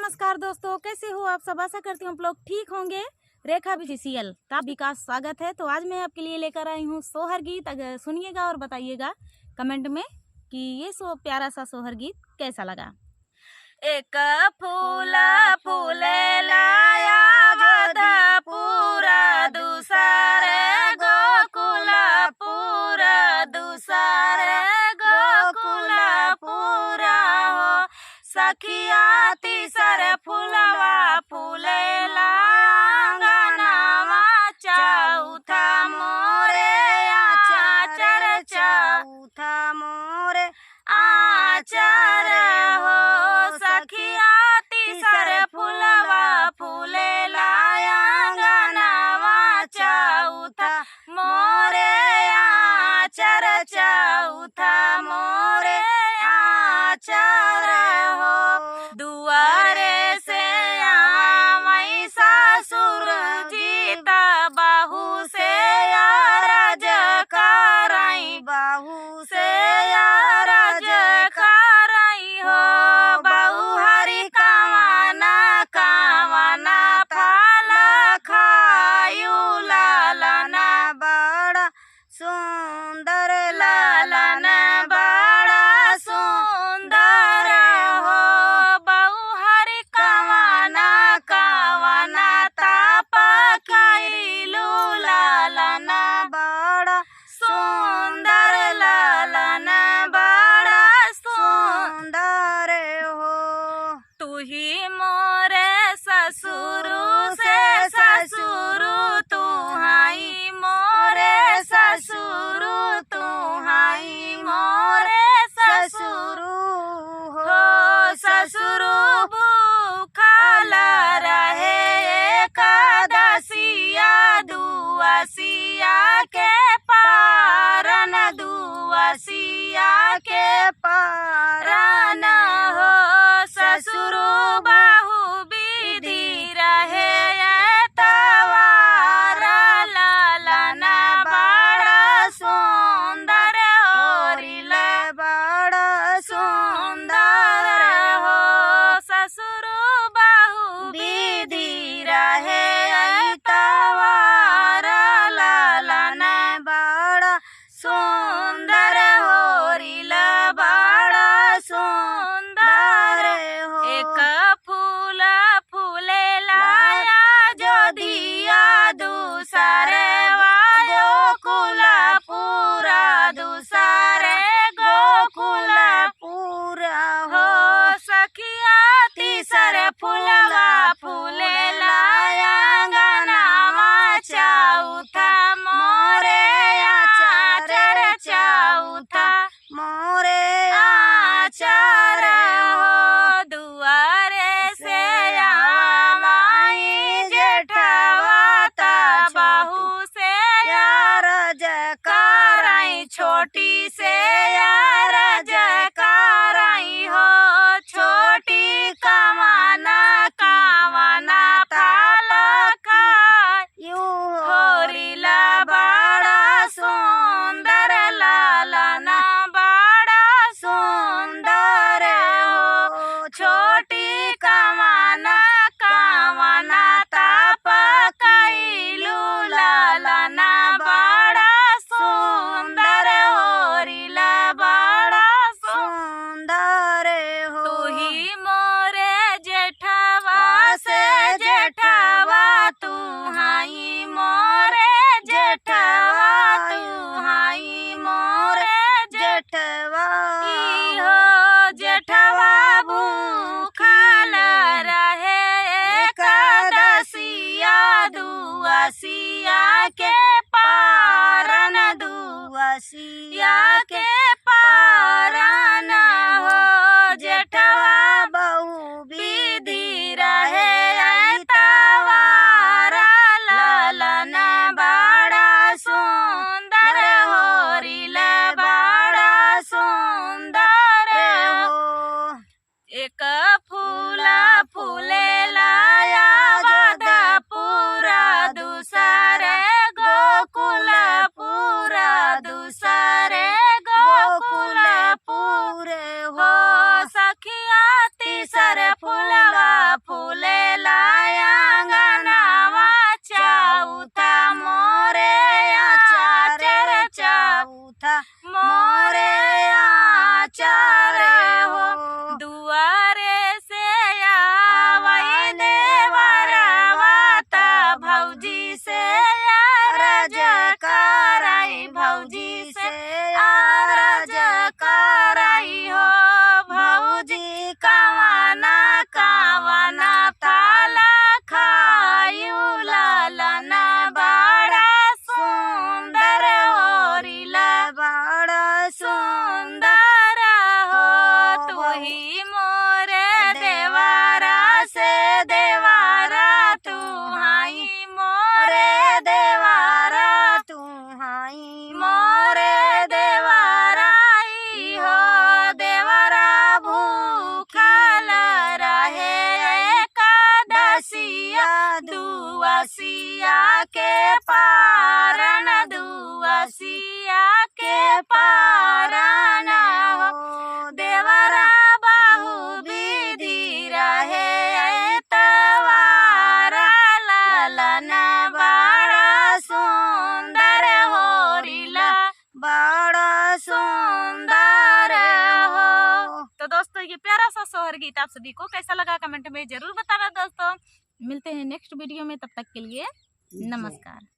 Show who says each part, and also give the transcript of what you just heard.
Speaker 1: नमस्कार दोस्तों, कैसे हो आप सब। आशा करती हूँ आप लोग ठीक होंगे। रेखा BGCL का विकास स्वागत है। तो आज मैं आपके लिए लेकर आई हूँ सोहर गीत। अगर सुनिएगा और बताइएगा कमेंट में कि ये प्यारा सा सोहर गीत कैसा लगा। एक फूला फूले लाया पूरा दूसरे गोकुला पूरा दूसरे गोकुला पूरा हो सखिया तीसर फूलवा फूले लांगनावा चौथा मोरे आचार चौथा मोरे आचार हो सखिया तीसर फूलवा फूले लांगनावा चौथा मोरे आचार चौथा मोरे आचार हो। दुआरे से आई ससुर जीता बाहू से राज कराई बाहू से राज कराई हो। बाहू हरी कावाना कावाना फल खायू लालना बड़ा सुंदर लालना बड़ा सुंदर हो। बहु हरि कावाना कावाना ताप करिलू लालना बड़ा सुंदर लालना बड़ा सुंदर हो। तू ही मोरे ससुरु से ससुरु तू हाई मोरे ससुरु तू हाई मोरे ससुरु हो। ससुरु भूखल रहे एकादशिया दुआसिया के पारन दुआसिया के पारन हो। ससुरु बाहु विधि रहे तवार लालना बड़ा सुंदर होरिल बड़ा सुंदर हो। ससुरु बाहु विधि रहे तवार लालना बड़ा सुंदर होरिल बड़ा सुंदर हो। एक फूल फूले लाया जो दिया दूसरे गोकुला पूरा दूसरे गोकुला पूरा हो। सखिया तीसर फूलवा फूले लाया गनावा चौथा मोरे आचार चौथा मोरे आचार हो। दुआरे से आई जेठवा बाहू से रज कराई छोटी से रज कराई हो। छोटी कमाना दुआसिया के पारन, दुआसिया के पारन हो। देवरा बाहु विधि रहे तवारा, ललन बड़ा सुंदर होरिला, बड़ा सुंदर हो। तो दोस्तों ये प्यारा सा सोहर गीत आप सभी को कैसा लगा कमेंट में जरूर बताना दोस्तों। मिलते हैं नेक्स्ट वीडियो में, तब तक के लिए नमस्कार।